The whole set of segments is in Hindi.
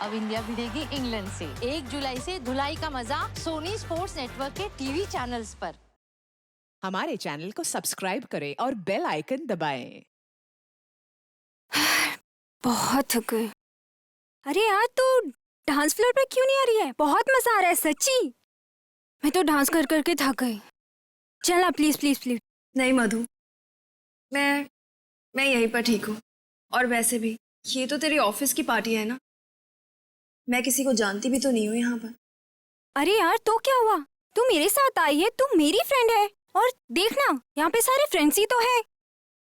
अब इंडिया भिड़ेगी इंग्लैंड से। 1 जुलाई से धुलाई का मजा सोनी स्पोर्ट्स नेटवर्क के टीवी चैनल्स पर। हमारे चैनल को सब्सक्राइब करें और बेल आइकन दबाएं। बहुत थक गई। अरे यार तू डांस फ्लोर पे क्यों नहीं आ रही है? बहुत मजा आ रहा है सच्ची। मैं तो डांस कर करके थक गई। चल ना प्लीज प्लीज प्लीज। नहीं मधु, मैं यहीं पर ठीक हूँ। और वैसे भी ये तो तेरी ऑफिस की पार्टी है ना, मैं किसी को जानती भी तो नहीं हूँ यहाँ पर। अरे यार तो क्या हुआ? तू मेरे साथ आई है, तू मेरी फ्रेंड है। और देखना यहाँ पे सारे फ्रेंड्स ही तो है।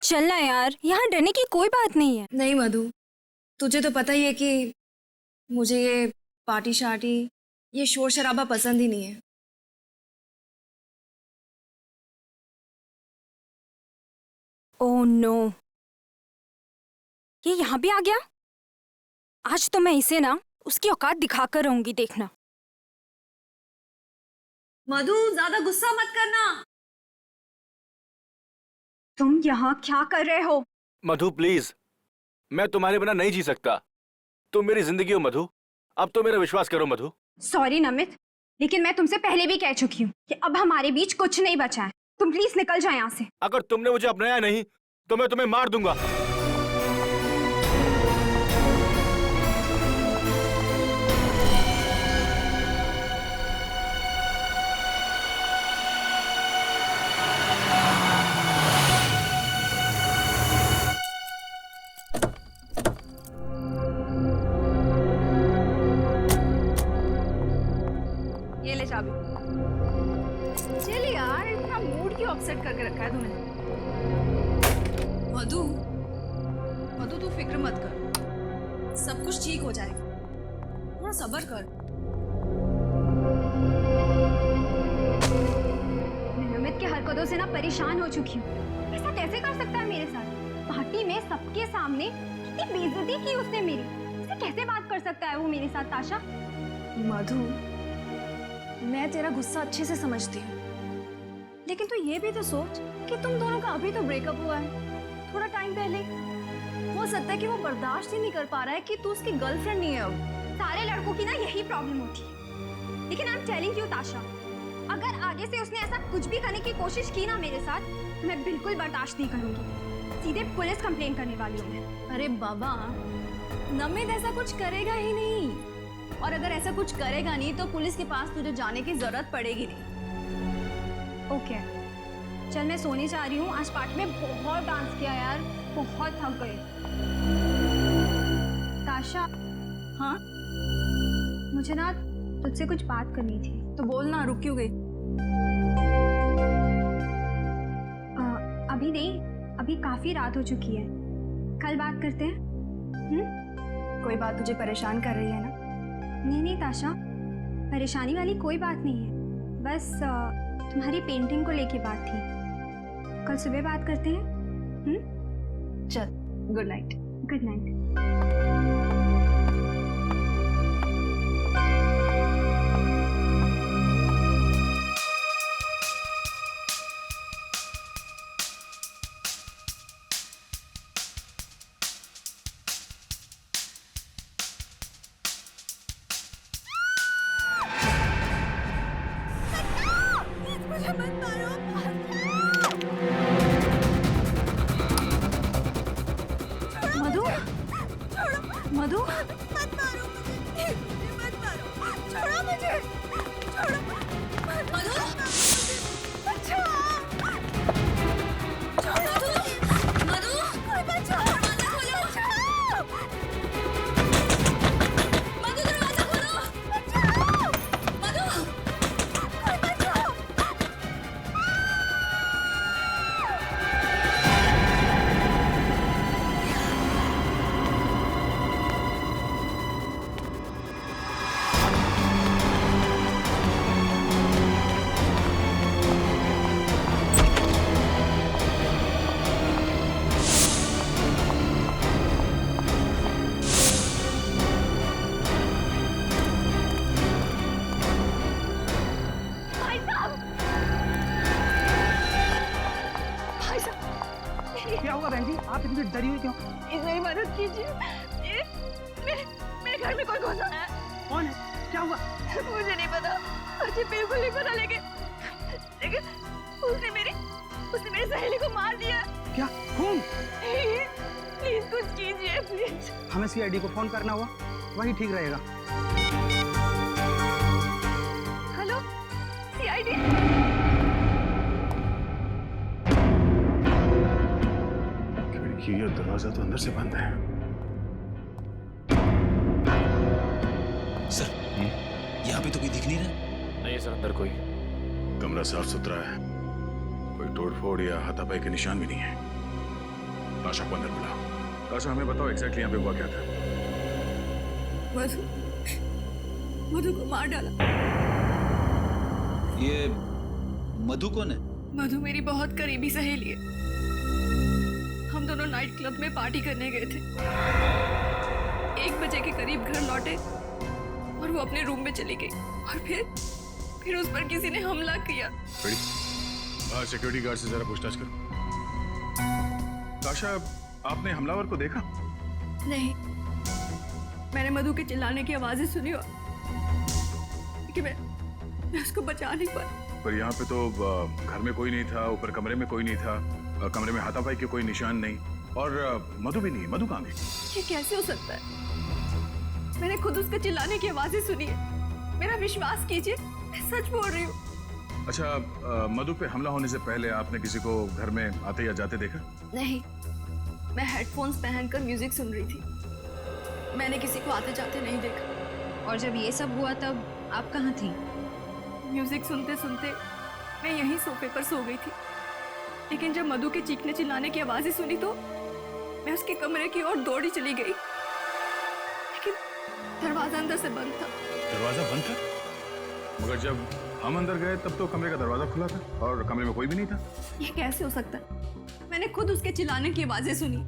चलना यार, यहाँ डरने की कोई बात नहीं है। नहीं मधु, तुझे तो पता ही है कि मुझे ये पार्टी शार्टी, ये शोर शराबा पसंद ही नहीं है। ओह नो, ये यहाँ भी आ गया। आज तो मैं इसे ना उसकी औकात दिखाकर रहूंगी, देखना। मधु ज्यादा गुस्सा मत करना। तुम यहाँ क्या कर रहे हो? मधु प्लीज, मैं तुम्हारे बिना नहीं जी सकता। तुम मेरी जिंदगी हो मधु, अब तो मेरा विश्वास करो मधु। सॉरी नमित, लेकिन मैं तुमसे पहले भी कह चुकी हूँ कि अब हमारे बीच कुछ नहीं बचा है। तुम प्लीज निकल जाओ यहाँ से। अगर तुमने मुझे अपनाया नहीं तो मैं तुम्हें मार दूंगा। ये ले चाबी। चल यार, इतना मूड क्यों अपसेट करके रखा है तूने? मधु, मधु तू फिक्र मत कर, सब कुछ ठीक हो जाएगा। थोड़ा सब्र कर। मैं नमित के हरकतों से ना परेशान हो चुकी हूँ। ऐसा कैसे कर सकता है मेरे साथ? पार्टी में सबके सामने कितनी बेइज्जती की उसने मेरी। ऐसे कैसे बात कर सकता है वो मेरे साथ? ताशा, मधु, मैं तेरा गुस्सा अच्छे से समझती हूँ, लेकिन तू ये भी तो सोच कि तुम दोनों का अभी तो ब्रेकअप हुआ है थोड़ा टाइम पहले। हो सकता है कि वो बर्दाश्त ही नहीं कर पा रहा है कि तू उसकी गर्लफ्रेंड नहीं है अब। सारे लड़कों की ना यही प्रॉब्लम होती है। लेकिन आई एम टेलिंग यू ताशा, अगर आगे से उसने ऐसा कुछ भी करने की कोशिश की ना मेरे साथ, तो मैं बिल्कुल बर्दाश्त नहीं करूंगी। सीधे पुलिस कंप्लेन करने वाली हूँ मैं। अरे बाबा, नमित ऐसा कुछ करेगा ही नहीं, और अगर ऐसा कुछ करेगा नहीं तो पुलिस के पास तुझे जाने की जरूरत पड़ेगी नहीं। ओके, चल मैं सोने जा रही हूँ। आज पार्टी में बहुत डांस किया यार, बहुत थक गई। ताशा, हाँ मुझे ना तुझसे कुछ बात करनी थी। तो बोल ना, रुक क्यों गई? अभी नहीं, अभी काफी रात हो चुकी है, कल बात करते हैं। कोई बात तुझे परेशान कर रही है ना? नहीं नहीं ताशा, परेशानी वाली कोई बात नहीं है। बस तुम्हारी पेंटिंग को लेके बात थी। कल सुबह बात करते हैं। चल, good night. Good night. Madhu, Madhu, मत मारो मुझे, मत मारो, छोड़ो मुझे, छोड़ो, मधु, अच्छा, छोड़ो, मधु, कोई बचाओ, दरवाजा खोलो, बचाओ, मधु दरवाजा खोलो, बचाओ, मधु। कोई बचाओ। रही हो क्यों? प्लीज मेरी मदद कीजिए। मेरे घर में कोई घुसा है। कौन है? क्या हुआ? मुझे नहीं पता, मुझे बिल्कुल नहीं पता, लेकिन उसने मेरी सहेली को मार दिया। क्या खून? प्लीज कुछ कीजिए प्लीज। हमें सीआईडी को फोन करना हुआ, वही ठीक रहेगा। Hello CID. खिड़की और दरवाजा तो अंदर से बंद है। सर यहाँ पे तो कोई दिख नहीं रहा। नहीं सर, अंदर कोई। कमरा साफ सुथरा है, कोई तोड़फोड़ या हाथापाई के निशान भी नहीं है। ताशा को अंदर बुलाओ। ताशा, हमें बताओ एग्जैक्टली यहाँ पे हुआ क्या था? मधु को मार डाला। ये मधु कौन है? मधु मेरी बहुत करीबी सहेली है। हम दोनों नाइट क्लब में पार्टी करने गए थे। 1 बजे के करीब घर लौटे और वो अपने रूम में चली गई और फिर उस पर किसी ने हमला किया। बाहर सिक्योरिटी गार्ड से जरा पूछताछ करो। ताशा, आपने हमलावर को देखा? नहीं, मैंने मधु के चिल्लाने की आवाजें सुनी और कि मैं उसको बचा नहीं पाई। पर यहाँ पे तो घर में कोई नहीं था, ऊपर कमरे में कोई नहीं था, कमरे में हाथापाई के कोई निशान नहीं, और मधु भी नहीं। मधु कहाँ गई? ये कैसे हो सकता है? मैंने खुद उसके चिल्लाने की आवाजें सुनी है। मेरा विश्वास कीजिए, मैं सच बोल रही हूँ। अच्छा, मधु पे हमला होने से पहले आपने किसी को घर में आते या जाते देखा? नहीं, मैं हेडफोन्स पहनकर म्यूजिक सुन रही थी। मैंने किसी को आते जाते नहीं देखा। और जब ये सब हुआ तब आप कहाँ थी? म्यूजिक सुनते सुनते मैं यहीं सोफे पर सो गई थी। लेकिन जब मधु के चीखने चिल्लाने की आवाजें सुनी तो मैं उसके कमरे की ओर दौड़ी चली गई, लेकिन दरवाजा अंदर से बंद था। दरवाजा बंद था? मगर जब हम अंदर गए तब तो कमरे का दरवाजा खुला था और कमरे में कोई भी नहीं था। ये कैसे हो सकता है? मैंने खुद उसके चिल्लाने की आवाजें सुनी,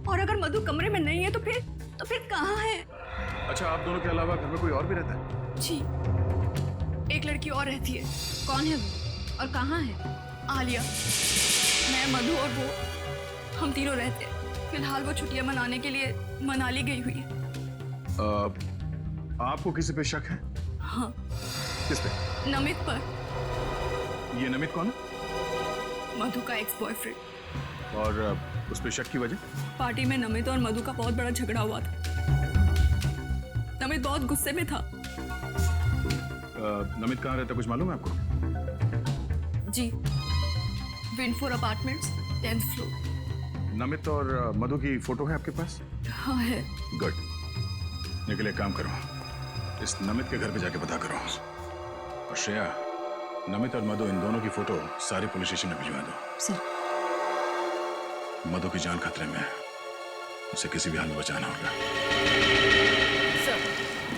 और अगर मधु कमरे में नहीं है तो फिर कहाँ है? अच्छा, आप दोनों के अलावा घर में कोई और भी रहता है? जी, एक लड़की और रहती है। कौन है वो और कहाँ है? आलिया, मैं, मधु और वो, हम तीनों रहते हैं। फिलहाल वो छुट्टियां मनाने के लिए मनाली गई हुई है। आपको किसी पे शक है? हाँ, किस पे? नमित पर। ये नमित कौन है? मधु का एक्स बॉयफ्रेंड। और उस पे शक की वजह? पार्टी में नमित और मधु का बहुत बड़ा झगड़ा हुआ था। नमित बहुत गुस्से में था। नमित कहाँ रहता, कुछ मालूम है आपको? जी, विंडफोर अपार्टमेंट्स, 10th फ्लोर। नमित और मधु की फोटो है आपके पास? हाँ है। गुड। निकले, काम करो, इस नमित के घर पे जाके पता करो। और श्रेया, नमित और मधु, इन दोनों की फोटो सारी पुलिस स्टेशन में भिजवा दो। सर। मधु की जान खतरे में है, उसे किसी भी हाल में बचाना होगा। सर,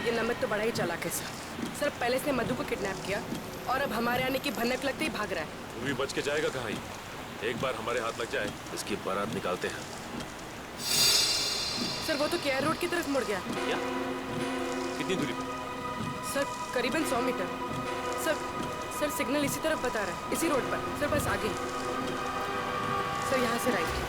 ये नमित तो बड़ा ही चालाक है सर। पहले इसने मधु को किडनैप किया और अब हमारे आने की भनक लगते ही भाग रहा है। तू भी बच के जाएगा कहाँ? एक बार हमारे हाथ लग जाए, इसकी बारात निकालते हैं। सर, वो तो केआर रोड की तरफ मुड़ गया। क्या? कितनी दूरी पर? सर, करीबन 100 मीटर। सर सिग्नल इसी तरफ बता रहा है, इसी रोड पर। सर बस आगे। सर यहाँ से राइट।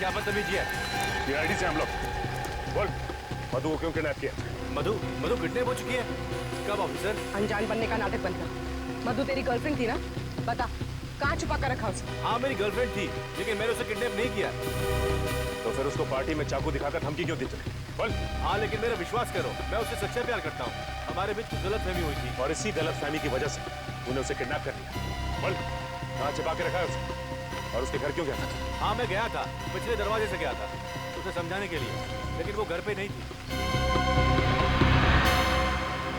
क्या बदतमीजी है? सीआईडी से हम लोग। बोल, मधु को क्यों किडनैप किया? मधु किडनैप हो चुकी है। कब ऑफिसर? अनजान बनने का नाटक बनता। मधु तेरी गर्लफ्रेंड थी ना? बता, कहाँ छुपा कर रखा उसे? हाँ, मेरी गर्लफ्रेंड थी, लेकिन मैंने उसे किडनैप नहीं किया। तो फिर उसको पार्टी में चाकू दिखाकर धमकी क्यों दी तुमने? बोल। हाँ, लेकिन मेरा विश्वास करो, मैं उससे सच्चा प्यार करता हूँ। हमारे बीच कुछ गलतफहमी हुई थी। और इसी गलतफहमी की वजह से तूने उसे किडनैप कर लिया। बोल, कहाँ छिपा के रखा है उसे? और उसके घर क्यों गया था? हाँ, मैं गया था, पिछले दरवाजे से गया था। उसे समझाने के लिए, लेकिन वो घर पे नहीं थी।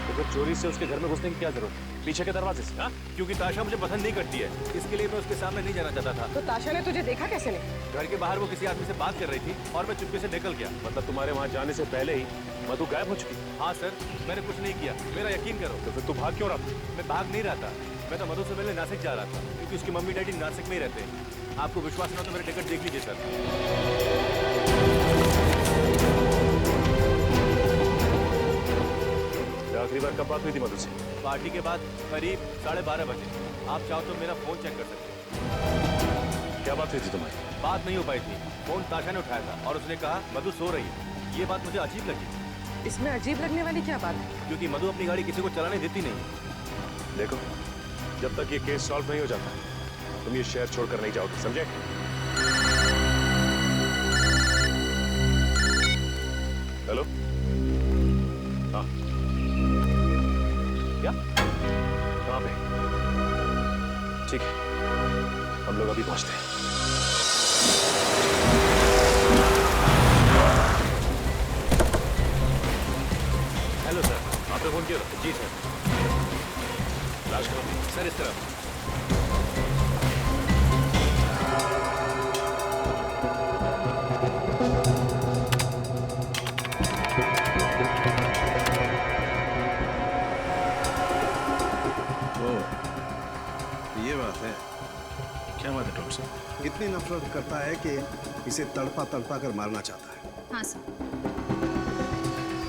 तो फिर चोरी से उसके घर में घुसने की क्या जरूरत है? पीछे के दरवाजे से? हाँ, क्योंकि ताशा मुझे पसंद नहीं करती है, इसके लिए मैं उसके सामने नहीं जाना चाहता था। तो ताशा ने तुझे देखा कैसे नहीं? घर के बाहर वो किसी आदमी से बात कर रही थी और मैं चुपके से निकल गया। मतलब तुम्हारे वहाँ जाने से पहले ही मधु गायब हो चुकी? हाँ सर, मैंने कुछ नहीं किया, मेरा यकीन करो। तो फिर तू भाग क्यों रहा था? मैं भाग नहीं रहा था, मैं तो मधु से पहले नासिक जा रहा था, क्योंकि उसकी मम्मी डैडी नासिक में ही रहते हैं। आपको विश्वास ना तो मेरी टिकट देख लीजिए सर। आखिरी बार कब बात हुई थी मधु से? पार्टी के बाद करीब 12:30 बजे। आप चाहो तो मेरा फोन चेक कर सकते हैं। क्या बात हुई थी तुम्हारी? बात नहीं हो पाई थी, फोन ताशा ने उठाया था और उसने कहा मधु सो रही है। ये बात मुझे अजीब लगी। इसमें अजीब लगने वाली क्या बात है? क्योंकि मधु अपनी गाड़ी किसी को चलाने देती नहीं। देखो, जब तक ये केस सॉल्व नहीं हो जाता तुम ये शहर छोड़कर नहीं जाओगे, समझे? हेलो? हाँ, क्या? कहाँ पे? ठीक है, हम लोग अभी पहुंचते हैं। Hello sir. आपने फोन किया था? जी सर। लाश कहाँ पे? सर इस तरफ। ये बात है। क्या बात है डॉक्टर साहब? इतनी नफरत करता है कि इसे तड़पा तड़पा कर मारना चाहता है। हाँ सर,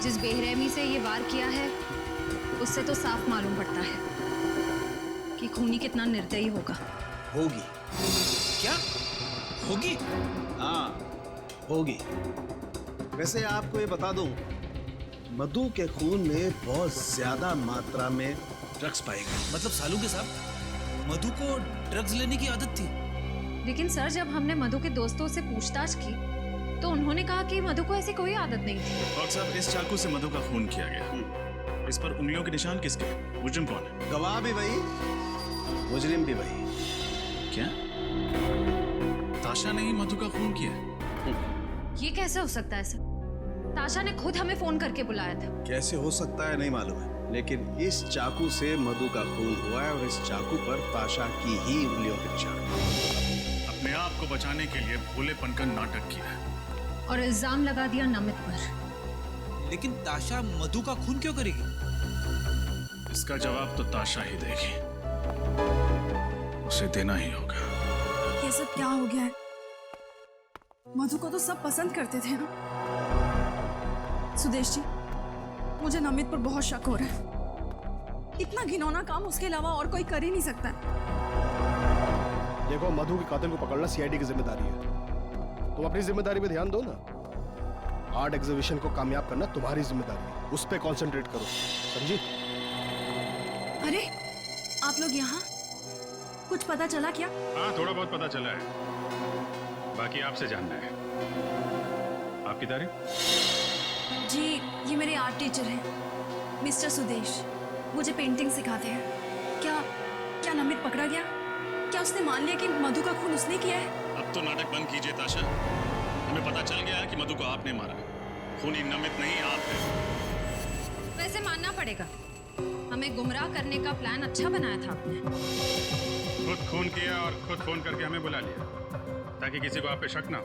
जिस बेरहमी से ये वार किया है उससे तो साफ मालूम पड़ता है कि खूनी कितना निर्दयी होगा। होगी। क्या होगी? हाँ, होगी। वैसे आपको ये बता दूं, मधु के खून में बहुत ज्यादा मात्रा में ड्रग्स पाए गए। मतलब सालू के साहब, मधु को ड्रग्स लेने की आदत थी? लेकिन सर, जब हमने मधु के दोस्तों से पूछताछ की तो उन्होंने कहा कि मधु को ऐसी कोई आदत नहीं थी। डॉक्टर साहब, इस चाकू से मधु का खून किया गया। इस पर उंगलियों के निशान किसके? मुजरिम कौन है? गवाह भी वही, मुजरिम भी वही। क्या ताशा ने ही मधु का खून किया? ये कैसे हो सकता है सर? ताशा ने खुद हमें फोन करके बुलाया था। कैसे हो सकता है नहीं मालूम है, लेकिन इस चाकू से मधु का खून हुआ है और इस चाकू पर ताशा की ही उंगलियों के निशान। अपने आप को बचाने के लिए भोलेपन का नाटक किया है और इल्जाम लगा दिया नमित पर। लेकिन ताशा मधु का खून क्यों करेगी? इसका जवाब तो ताशा ही देगी, उसे देना ही होगा। ये सब क्या हो गया है? मधु को तो सब पसंद करते थे ना। सुदेश जी, मुझे नमित पर बहुत शक हो रहा है। इतना घिनौना काम उसके अलावा और कोई कर ही नहीं सकता। देखो, मधु के कातिल को पकड़ना सीआईडी की जिम्मेदारी है। तुम अपनी जिम्मेदारी पे ध्यान दो ना। आर्ट एग्जीबिशन को कामयाब करना तुम्हारी जिम्मेदारी है, उस पे कंसंट्रेट करो, समझी? अरे, आप लोग यहाँ? कुछ पता चला क्या? हाँ, थोड़ा बहुत पता चला है, बाकी आपसे जानना है। आपकी तारीफ? जी, ये मेरे आर्ट टीचर हैं, मिस्टर सुदेश। मुझे पेंटिंग सिखाते हैं। क्या नमित पकड़ा गया? क्या उसने मान लिया कि मधु का खून उसने किया है? अब तो नाटक बंद कीजिए ताशा। हमें पता चल गया है कि मधु को आपने मारा। खूनी नमित नहीं, आप हैं। वैसे मानना पड़ेगा, हमें गुमराह करने का प्लान अच्छा बनाया था आपने। खुद खून किया और खुद फोन करके हमें बुला लिया ताकि किसी को आप पे शक ना हो।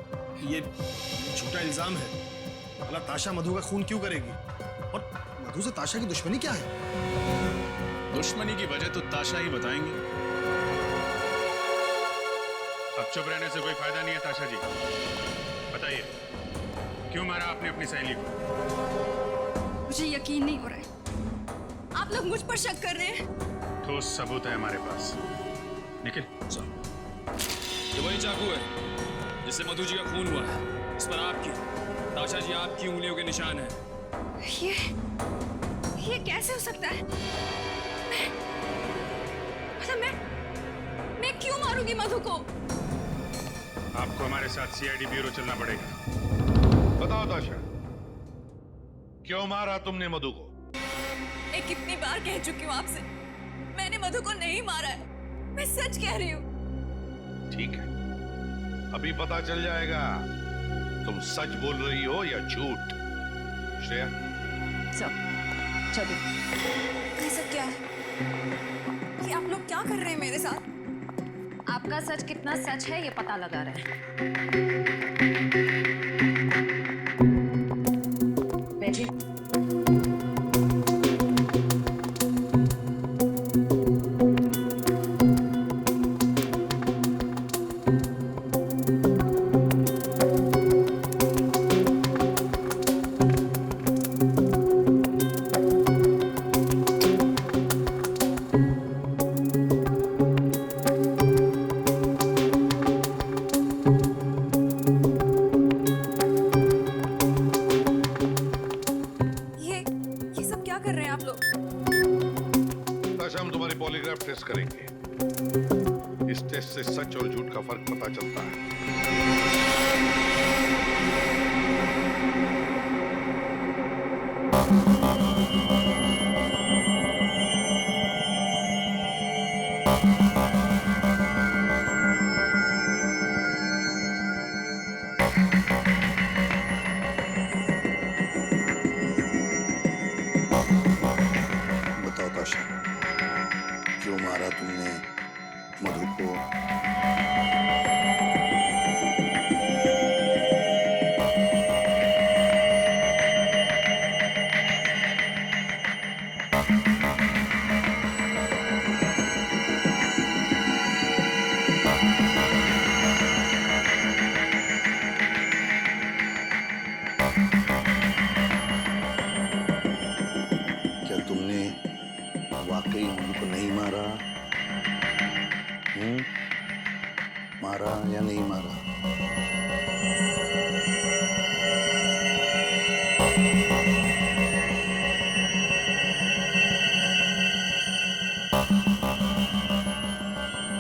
ये झूठा इल्जाम है। भला ताशा मधु का खून क्यों करेगी? और मधु से ताशा की दुश्मनी क्या है? दुश्मनी की वजह तो ताशा ही बताएंगी। अब चुप रहने से कोई फायदा नहीं है ताशा जी। बताइए, क्यों मारा आपने अपनी सहेली को? मुझे यकीन नहीं हो रहा है। आप लोग मुझ पर शक कर रहे हैं। ठोस सबूत है हमारे पास। निखिल, ये वही चाकू है जिससे मधु जी का खून हुआ है। इस पर आपकी, ताशा जी, आपकी उंगलियों के निशान हैं। ये कैसे हो सकता है? मैं क्यों मारूंगी मधु को? आपको हमारे साथ सीआईडी ब्यूरो चलना पड़ेगा। बताओ ताशा, क्यों मारा तुमने मधु को? मैं कितनी बार कह चुकी हूँ आपसे, मैंने मधु को नहीं मारा है। मैं सच कह रही हूँ। ठीक है, अभी पता चल जाएगा तुम सच बोल रही हो या झूठ? श्रेया, सर चलो। ये सब क्या है? ये आप लोग क्या कर रहे हैं मेरे साथ? आपका सच कितना सच है ये पता लगा रहे हैं। बैठिए। ये सब क्या कर रहे हैं आप लोग? ताशा, हम तुम्हारी पॉलीग्राफ टेस्ट करेंगे। इस टेस्ट से सच और झूठ का फर्क पता चलता है। बताओ ताशा, क्यों मारा तुमने मधु को? क्या तुमने वाकई मधु को नहीं मारा? मारा या नहीं मारा?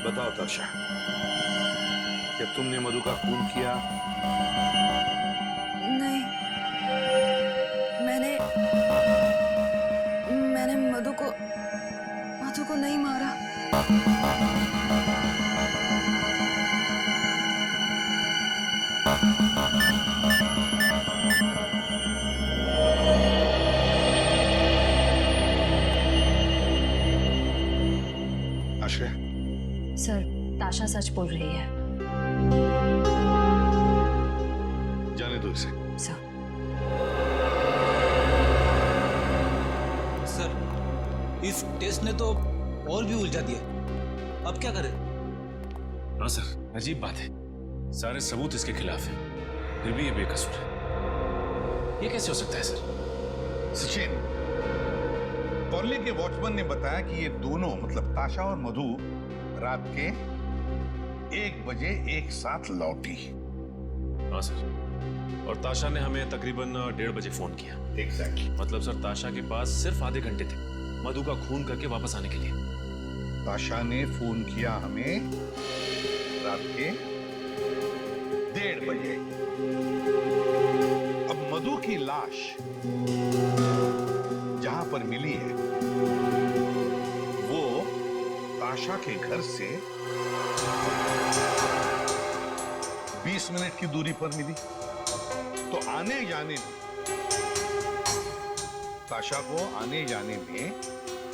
बताओ ताशा, क्या तुमने मधु का खून किया? नहीं, मैंने मधु को नहीं मारा। आश्रय, सर ताशा सच बोल रही है। जाने दो इसे। सर सर इस टेस्ट ने तो और भी उलझा दिया, अब क्या करें? हाँ सर, अजीब बात है, सारे सबूत इसके खिलाफ हैं, फिर भी ये बेकसूर है। ये कैसे हो सकता है सर? सचिन, कॉलोनी के वॉचमैन ने बताया कि ये दोनों मतलब ताशा और मधु रात के 1 बजे एक साथ लौटी। हाँ सर, और ताशा ने हमें तकरीबन 1:30 बजे फोन किया। एग्जैक्टली। मतलब सर ताशा के पास सिर्फ आधे घंटे थे मधु का खून करके वापस आने के लिए। ताशा ने फोन किया हमें रात के 1:30 बजे। अब मधु की लाश जहां पर मिली है वो ताशा के घर से 20 मिनट की दूरी पर मिली, तो आने जाने में ताशा को आने जाने में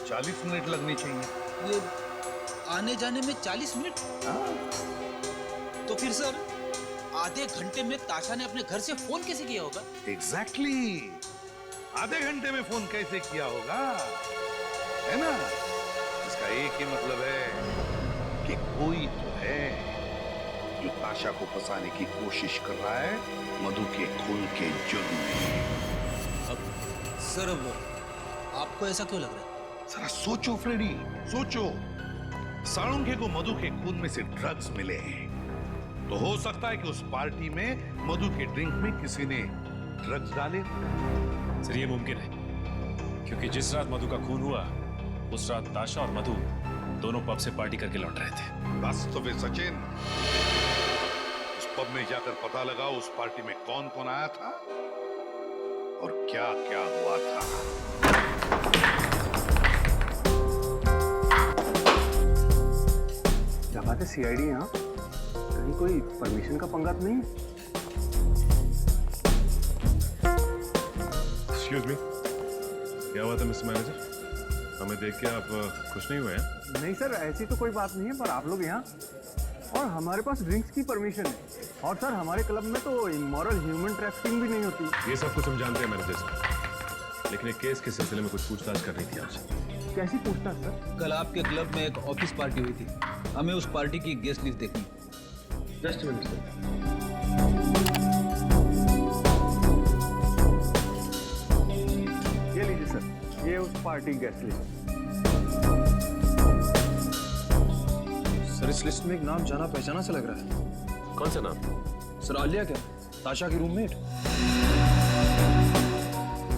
40 मिनट लगने चाहिए। ये आने जाने में 40 मिनट? तो फिर सर आधे घंटे में ताशा ने अपने घर से फोन कैसे किया होगा? एग्जैक्टली, आधे घंटे में फोन कैसे किया होगा, है ना? इसका एक ही मतलब है कि कोई तो है जो ताशा को फंसाने की कोशिश कर रहा है मधु के खून के जुर्म में। अब सर अब आपको ऐसा क्यों लग रहा है? जरा सोचो फ्रेडी, सोचो। साळुंखे को मधु के खून में से ड्रग्स मिले हैं, तो हो सकता है कि उस पार्टी में मधु के ड्रिंक में किसी ने ड्रग्स डाले। सर ये मुमकिन है, क्योंकि जिस रात मधु का खून हुआ उस रात ताशा और मधु दोनों पब से पार्टी करके लौट रहे थे। बस तो फिर सचिन, उस पब में जाकर पता लगा उस पार्टी में कौन कौन आया था और क्या क्या हुआ था। क्या बात है, सीआईडी यहाँ? कहीं कोई परमिशन का पंगा तो नहीं है? एक्सक्यूज मी, क्या हुआ था मिस्टर मैनेजर? हमें देख के आप खुश नहीं हुए हैं? नहीं सर, ऐसी तो कोई बात नहीं है, पर आप लोग यहाँ और हमारे पास ड्रिंक्स की परमिशन है। और सर हमारे क्लब में तो इमोरल ह्यूमन ट्रैफिकिंग भी नहीं होती। ये सब कुछ हम जानते हैं मैनेजर साहब, लेकिन एक केस के सिलसिले में कुछ पूछताछ करनी थी आपसे। कैसी पूछताछ सर? कल आपके क्लब में एक ऑफिस पार्टी हुई थी, हमें उस पार्टी की गेस्ट लिस्ट देखनी। Just minute sir. ये लीजिए सर, ये उस पार्टी गेस्ट लिस्ट। सर इस लिस्ट में एक नाम जाना पहचाना सा लग रहा है। कौन सा नाम? सर आलिया क्या, ताशा की रूममेट।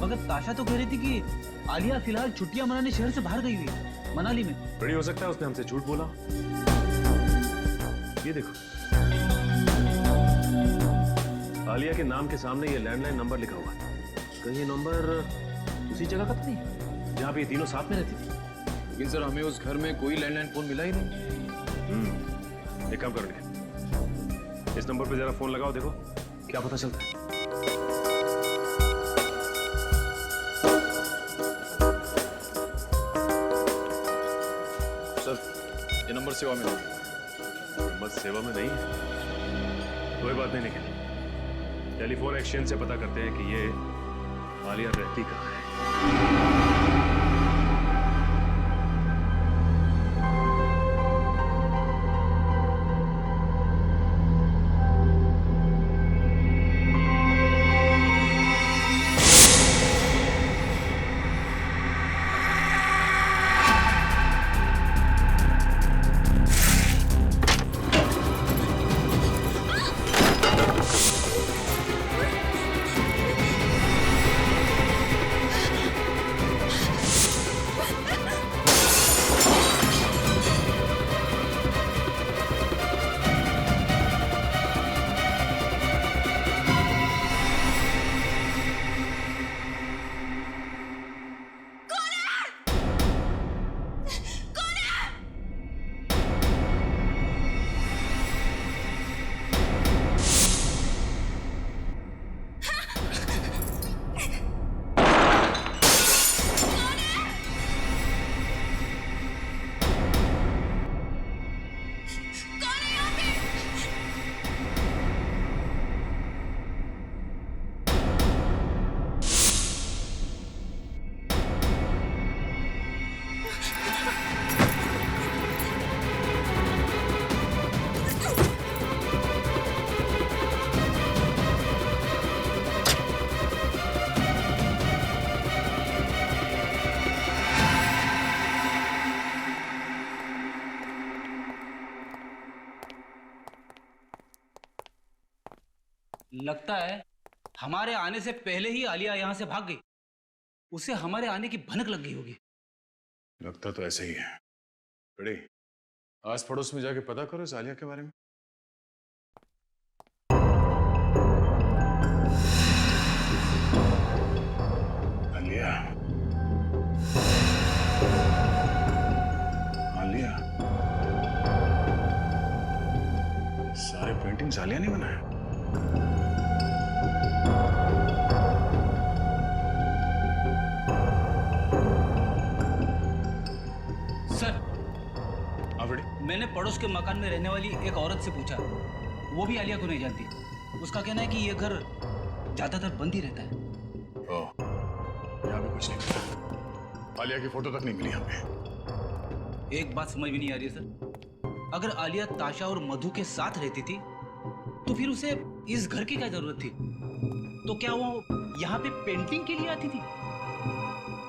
मगर ताशा तो कह रही थी कि आलिया फिलहाल छुट्टियां मनाने शहर से बाहर गई हुई है, मनाली में। बड़ी हो सकता है उसने हमसे झूठ बोला। ये देखो, आलिया के नाम के सामने ये लैंडलाइन नंबर लिखा हुआ है। कहीं ये नंबर उसी जगह का तो नहीं जहाँ पे ये तीनों साथ में रहती थी? लेकिन सर हमें उस घर में कोई लैंडलाइन फोन मिला ही नहीं। एक काम करोगे, इस नंबर पे जरा फोन लगाओ, देखो क्या पता चलता है। सर ये नंबर सेवा में नहीं। नंबर सेवा में नहीं है? कोई बात नहीं, लेकिन टेलीफोन एक्सचेंज से पता करते हैं कि ये आलिया रहती कहाँ है। लगता है हमारे आने से पहले ही आलिया यहाँ से भाग गई। उसे हमारे आने की भनक लग गई होगी। लगता तो ऐसा ही है। बड़े आस पड़ोस में जाके पता करो इस आलिया के बारे में। आलिया, आलिया, सारे पेंटिंग्स आलिया ने बनाए। सर, मैंने पड़ोस के मकान में रहने वाली एक औरत से पूछा, वो भी आलिया को नहीं जानती। उसका कहना है कि ये घर ज्यादातर बंद ही रहता है। ओह, यहाँ भी कुछ नहीं मिला। आलिया की फोटो तक नहीं मिली हमें। एक बात समझ में नहीं आ रही है सर, अगर आलिया ताशा और मधु के साथ रहती थी तो फिर उसे इस घर की क्या जरूरत थी? तो क्या वो यहाँ पे पेंटिंग के लिए आती थी?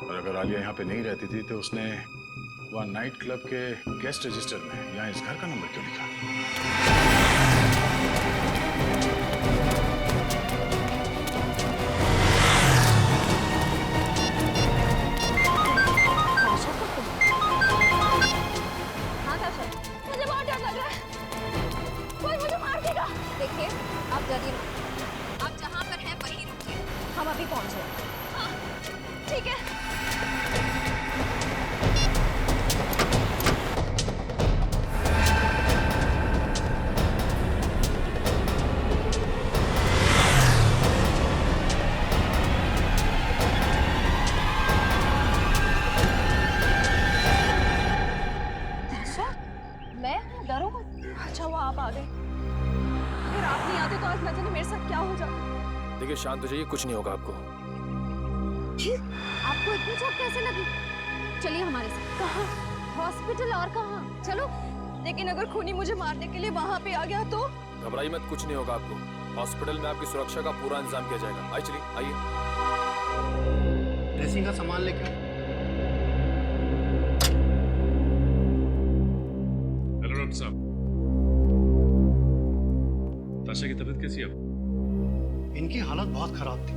और अगर आलिया यहाँ पे नहीं रहती थी तो उसने वहाँ नाइट क्लब के गेस्ट रजिस्टर में यहाँ इस घर का नंबर क्यों लिखा? हाँ ताशा, मुझे बहुत डर लग रहा है। कोई मुझे मार देगा। देखिए, आप डरिए मत। आप जहाँ पर हैं वहीं रुकिए। हम अभी पहुँच रहे हैं। हाँ, ठीक है। शांत हो जाइए, कुछ नहीं होगा आपको। आपको इतनी चोट कैसे लगी? चलिए हमारे साथ। कहाँ? हॉस्पिटल और कहाँ? चलो। लेकिन अगर खूनी मुझे मारने के लिए वहाँ पे आ गया तो? घबराइए मत, कुछ नहीं होगा आपको। हॉस्पिटल में आपकी सुरक्षा का पूरा इंतजाम किया जाएगा। आइए चलिए, आइए। ड्रेसिंग का सामान लेकर। हेलो डॉक्टर साहब, ताशा की तबीयत कैसी है अब? इनकी हालत बहुत खराब थी,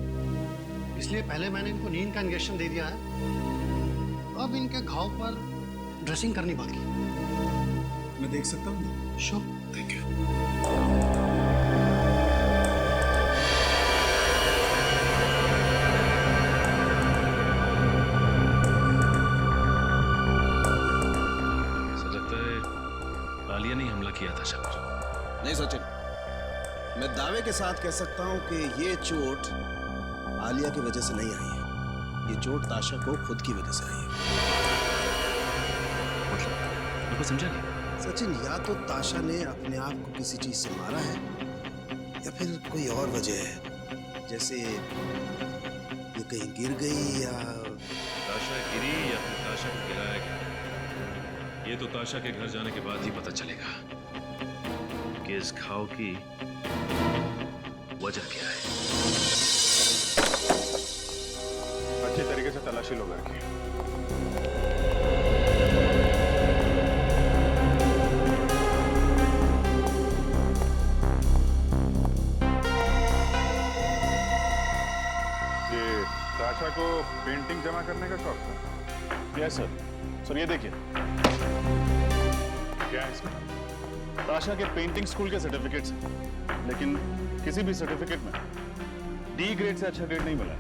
इसलिए पहले मैंने इनको नींद का इंजेक्शन दे दिया है। अब इनके घाव पर ड्रेसिंग करनी बाकी। मैं देख सकता हूँ? श्योर। Thank you. ऐसा लगता है आलिया ने हमला किया था शायद। नहीं सचिन, मैं दावे के साथ कह सकता हूं कि ये चोट आलिया की वजह से नहीं आई है। ये चोट ताशा को खुद की वजह से आई है। मेरे को समझा नहीं। सचिन, या तो ताशा ने अपने आप को किसी चीज से मारा है या फिर कोई और वजह है, जैसे ये कहीं गिर गई या ताशा गिरी या फिर ताशा को गिराया गया। ये तो ताशा के घर जाने के बाद ही पता चलेगा कि इस घाव की वजह क्या है। अच्छी तरीके से तलाशी लो घर की। ये ताशा को पेंटिंग जमा करने का शौक था। Yes sir. सर ये देखिए, क्या है इसमें? ताशा के पेंटिंग स्कूल के सर्टिफिकेट्स हैं, लेकिन किसी भी सर्टिफिकेट में डी ग्रेड से अच्छा ग्रेड नहीं मिला है।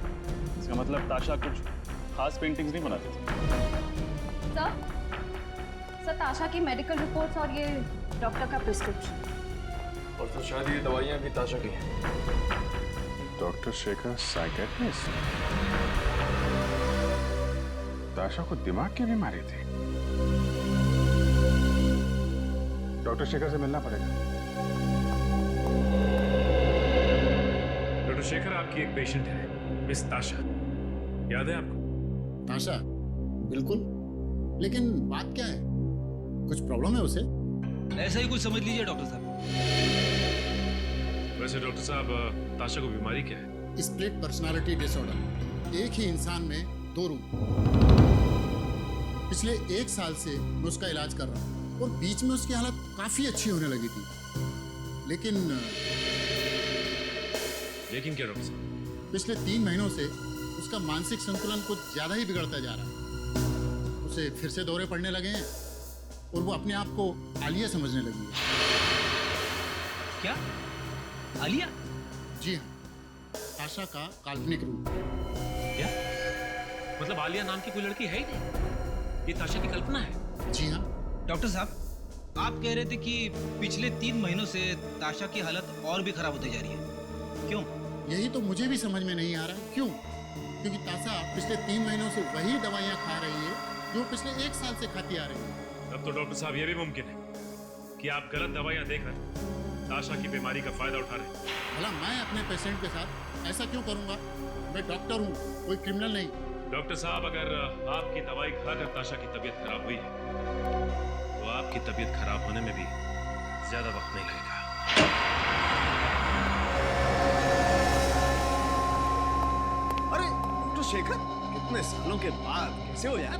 इसका मतलब ताशा कुछ खास पेंटिंग्स नहीं बनाती थी। सर ताशा की मेडिकल रिपोर्ट्स और ये डॉक्टर का प्रिस्क्रिप्शन। और तो शायद ये दवाइयाँ भी ताशा की हैं। Doctor Shekhar psychiatrist. ताशा को दिमाग की बीमारी थी। डॉक्टर शेखर से मिलना पड़ेगा। डॉक्टर शेखर, आपकी एक पेशेंट है, मिस ताशा, याद है आपको? ताशा? बिल्कुल, लेकिन बात क्या है? कुछ प्रॉब्लम है उसे? ऐसा ही कुछ समझ लीजिए डॉक्टर साहब। वैसे डॉक्टर साहब, ताशा को बीमारी क्या है? Split personality disorder. एक ही इंसान में दो रूप। पिछले 1 साल से मैं उसका इलाज कर रहा हूँ और बीच में उसकी हालत काफी अच्छी होने लगी थी, लेकिन क्या डॉक्टर साहब? पिछले 3 महीनों से उसका मानसिक संतुलन कुछ ज्यादा ही बिगड़ता जा रहा है। उसे फिर से दौरे पड़ने लगे हैं और वो अपने आप को आलिया समझने लगी है। क्या? आलिया? जी हाँ, ताशा का काल्पनिक रूप। क्या मतलब आलिया नाम की कोई लड़की है ही नहीं? ये ताशा की कल्पना है? जी हाँ। डॉक्टर साहब, आप कह रहे थे कि पिछले 3 महीनों से ताशा की हालत और भी खराब होती जा रही है, क्यों? यही तो मुझे भी समझ में नहीं आ रहा, क्यों? क्योंकि ताशा पिछले 3 महीनों से वही दवाइयाँ खा रही है जो पिछले 1 साल से खाती आ रही है। तब तो डॉक्टर साहब ये भी मुमकिन है कि आप गलत दवाइयाँ देकर ताशा की बीमारी का फायदा उठा रहे हैं। भला मैं अपने पेशेंट के साथ ऐसा क्यों करूंगा? मैं डॉक्टर हूँ, कोई क्रिमिनल नहीं। डॉक्टर साहब, अगर आपकी दवाई खाकर ताशा की तबीयत खराब हुई है तो आपकी तबीयत खराब होने में भी ज्यादा वक्त नहीं लगेगा। अरे डॉक्टर शेखर, कितने सालों के बाद कैसे हो यार?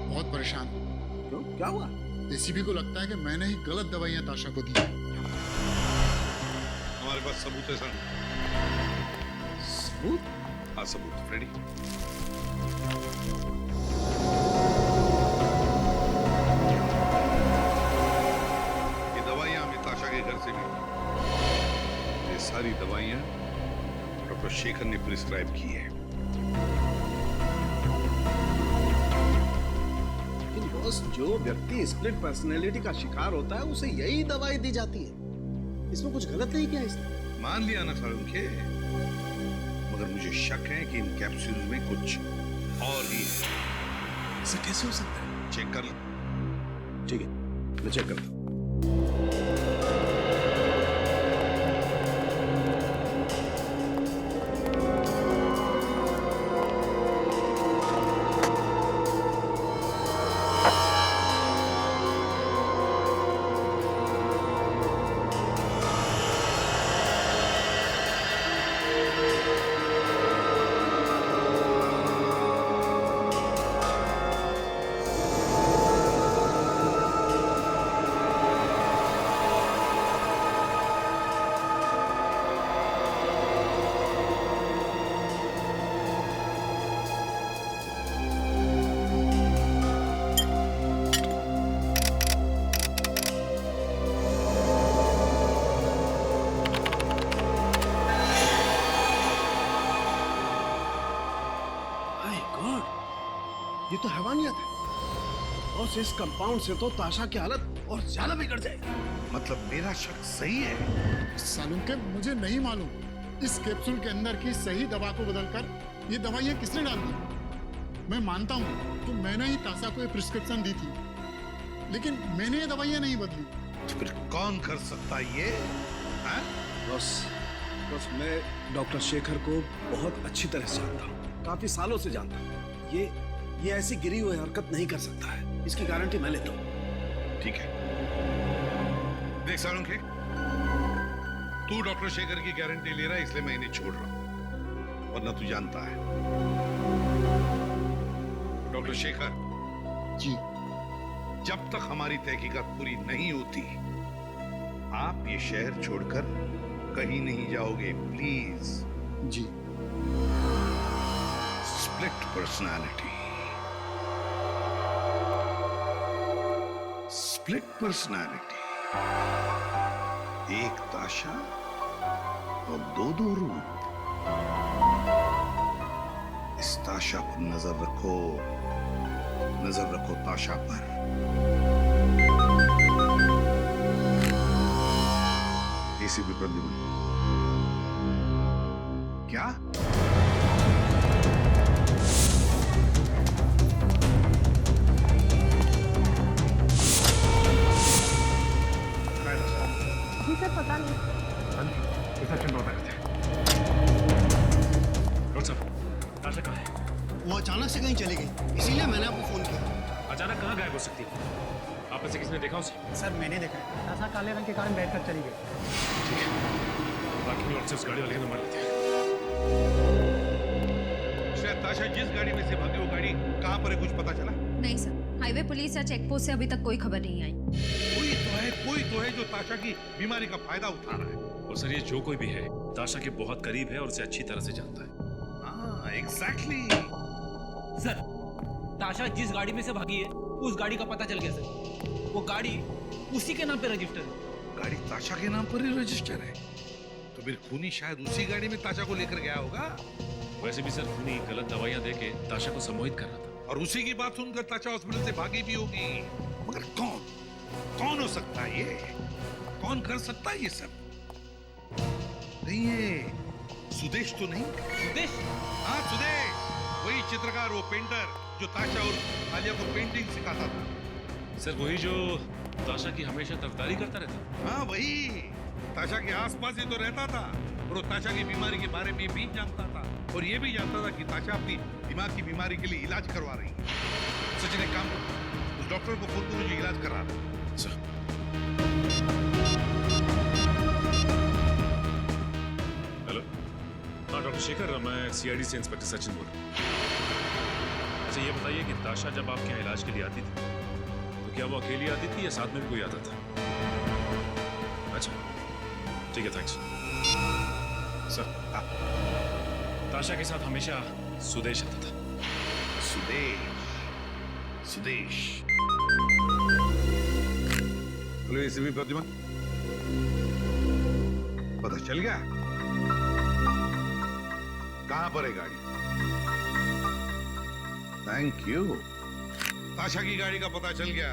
बहुत परेशान हूँ। क्यों? क्या हुआ? एसीपी को लगता है कि मैंने ही गलत दवाइयाँ ताशा को दी। हमारे पास सबूत है सर। सबूत? हाँ सबूत रेडी। ये दवाइयाँ हमें ताशा के घर से मिली। ये सारी दवाइयाँ डॉक्टर शेखर ने प्रिस्क्राइब की है। लेकिन बॉस, जो व्यक्ति स्प्लिट पर्सनैलिटी का शिकार होता है उसे यही दवाई दी जाती है। इसमें कुछ गलत नहीं किया इसने। मान लिया ना सारुखे, मगर मुझे शक है कि इन कैप्सूल्स में कुछ और ही है। ऐसा कैसे हो सकता है? चेक कर लो। ठीक है, मैं चेक करता हूँ। गॉड, ये तो हैवानियत है। बॉस, इस कंपाउंड से तो ताशा की हालत और ज्यादा बिगड़ जाएगी। मतलब मेरा शक सही है? सालून के मुझे नहीं मालूम इस कैप्सूल के अंदर की सही दवा को बदलकर ये दवाइयाँ किसने डाल दी। मैं मानता हूँ कि मैंने ही ताशा को ये प्रिस्क्रिप्शन दी थी, लेकिन मैंने ये दवाइयाँ नहीं बदली। तो फिर कौन कर सकता है ये? बॉस, मैं डॉक्टर शेखर को बहुत अच्छी तरह से जानता हूँ, काफी सालों से जानता हूँ। ये ऐसी गिरी हुई हरकत नहीं कर सकता है, इसकी गारंटी मैं लेता हूँ। ठीक है, देख सालुंखे, तू डॉक्टर शेखर की गारंटी ले रहा है, इसलिए मैं इन्हें छोड़ रहा हूं, वरना तू जानता है डॉक्टर शेखर जी, जब तक हमारी तहकीकात पूरी नहीं होती आप ये शहर छोड़कर कहीं नहीं जाओगे, प्लीज। जी। स्प्लिट पर्सनालिटी, स्प्लिट पर्सनालिटी, एक ताशा और दो रूप। इस ताशा पर नजर रखो ताशा पर। एसीपी प्रद्युमन, क्या? सर पता नहीं। रिसेप्शन पर बैठे थे। डॉक्टर साहब, ताशा कहाँ है? वो अचानक से कहीं चली गई, इसीलिए मैंने आपको फोन किया। अचानक कहाँ गायब हो सकती है? आप में से किसने देखा उसे? सर मैंने देखा, ताशा काले रंग के कारण बैठकर चली गई। ठीक है, बाकी लोग से उस गाड़ी वाले का नंबर लेते हैं। शायद ताशा जिस गाड़ी में से भागी, वो गाड़ी कहाँ पर है, कुछ पता चला? नहीं सर, हाईवे पुलिस या चेक पोस्ट से अभी तक कोई खबर नहीं आई। कोई तो है जो ताशा की बीमारी का फायदा उठा रहा है। और सर, ये जो कोई भी है ताशा के बहुत करीब है और उसे अच्छी तरह से जानता है। हाँ, एग्जैक्टली। सर, ताशा जिस गाड़ी में से भागी है उस गाड़ी का पता चल गया सर। वो गाड़ी उसी के नाम पे रजिस्टर है। गाड़ी ताशा के नाम पर ही रजिस्टर है, तो फिर खूनी शायद उसी गाड़ी में ताशा को लेकर गया होगा। वैसे भी सर, खूनी गलत दवाइयां देके ताशा को सम्मोहित कर रहा था, और उसी की बात सुनकर ताशा हॉस्पिटल से भागी भी होगी। मगर कौन हो सकता है ये? कौन कर सकता है ये सब? नहीं, ये सुदेश तो नहीं? सुदेश? हाँ, सुदेश, वही चित्रकार, वो पेंटर जो ताशा और आलिया को पेंटिंग सिखाता था। सर वही जो ताशा की हमेशा तरफदारी करता रहता। हाँ, वही ताशा के आसपास ही तो रहता था, और वो ताशा की बीमारी के बारे में भी जानता था, और ये भी जानता था कि ताशा अपनी दिमाग की बीमारी के लिए इलाज करवा रही है। सचिन, एक काम करो, उस डॉक्टर को फोन करो जो इलाज करा रहा है। हेलो, हाँ डॉक्टर शेखर, मैं सीआईडी से इंस्पेक्टर सचिन बोल रहा हूँ। अच्छा, ये बताइए कि ताशा जब आपके यहाँ इलाज के लिए आती थी तो क्या वो अकेली आती थी या साथ में भी कोई आता था? अच्छा, ठीक है, थैंक्स सर। ताशा के साथ हमेशा सुदेश आता था। सुदेश। हेलो एसीपी प्रद्युमन, पता चल गया कहां पर है गाड़ी? Thank you. ताशा की गाड़ी का पता चल गया।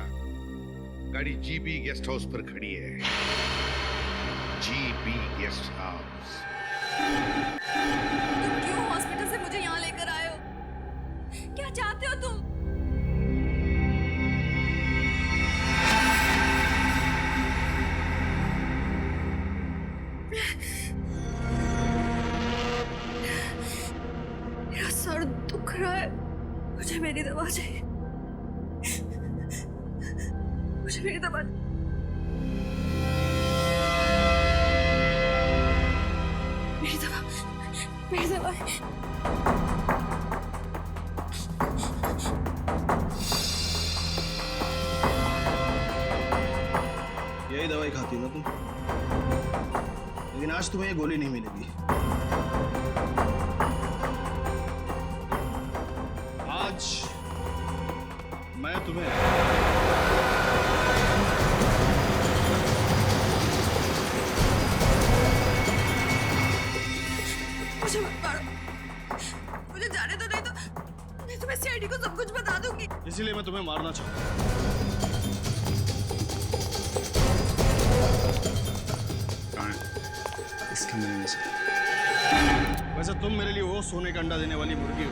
गाड़ी जीबी गेस्ट हाउस पर खड़ी है। GB guest house. तुम क्यों हॉस्पिटल से मुझे यहाँ लेकर आए हो? क्या चाहते हो तुम? मेरा सर दुख रहा है, मुझे मेरी दवा चाहिए। मुझे मेरी दवा। मेरी दवा। यही दवाई खाती हो ना तुम? लेकिन आज तुम्हें ये गोली नहीं मिलेगी। आज मैं तुम्हें मुझे मत मारो, मुझे जाने दो, नहीं तो सीआईडी को सब कुछ बता दूंगी। इसीलिए मैं तुम्हें मारना चाहता हूँ। इसके मिलने से। वैसे तुम मेरे लिए वो सोने का अंडा देने वाली मुर्गी हो।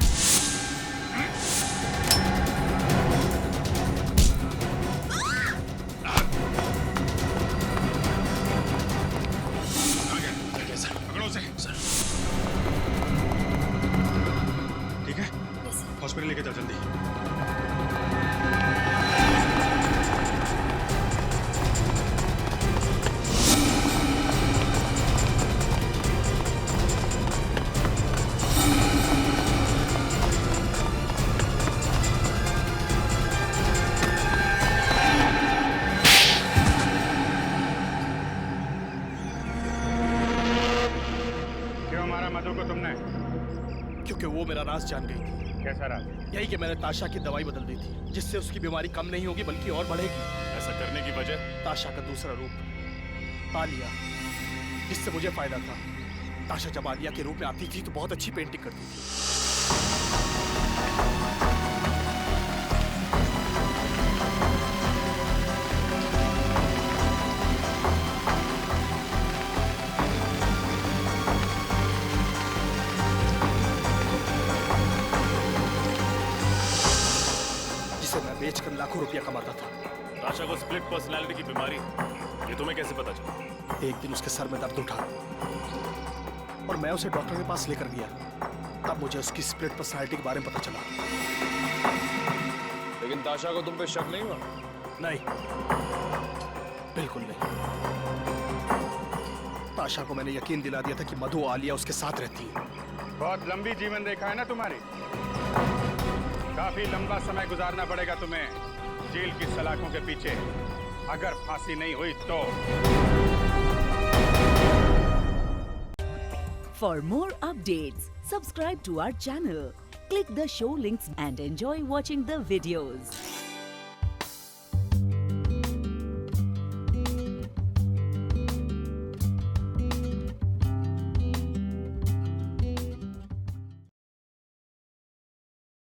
पकड़ो उसे। ठीक है, हॉस्पिटल लेके जाओ जल्दी। क्योंकि वो मेरा राज जान गई थी। कैसा राज? यही कि मैंने ताशा की दवाई बदल दी थी, जिससे उसकी बीमारी कम नहीं होगी बल्कि और बढ़ेगी। ऐसा करने की वजह? ताशा का दूसरा रूप आलिया, जिससे मुझे फायदा था। ताशा जब आलिया के रूप में आती थी तो बहुत अच्छी पेंटिंग करती थी। मैं बेचकर लाखों रुपया कमाता था। ताशा को स्प्लिट पर्सनालिटी की बीमारी, ये तुम्हें कैसे पता चला? एक दिन उसके सर में दर्द उठा और मैं उसे डॉक्टर के पास लेकर गया। तब मुझे उसकी स्प्लिट पर्सनालिटी के बारे में पता चला। लेकिन ताशा को तुम पे शक नहीं हुआ? नहीं, बिल्कुल नहीं। ताशा को मैंने यकीन दिला दिया था कि मधु आलिया उसके साथ रहती है। बहुत लंबी जीवन रेखा है ना तुम्हारी। काफी लंबा समय गुजारना पड़ेगा तुम्हें जेल की सलाखों के पीछे, अगर फांसी नहीं हुई तो। For more updates, subscribe to our channel, click the show links and enjoy watching the videos.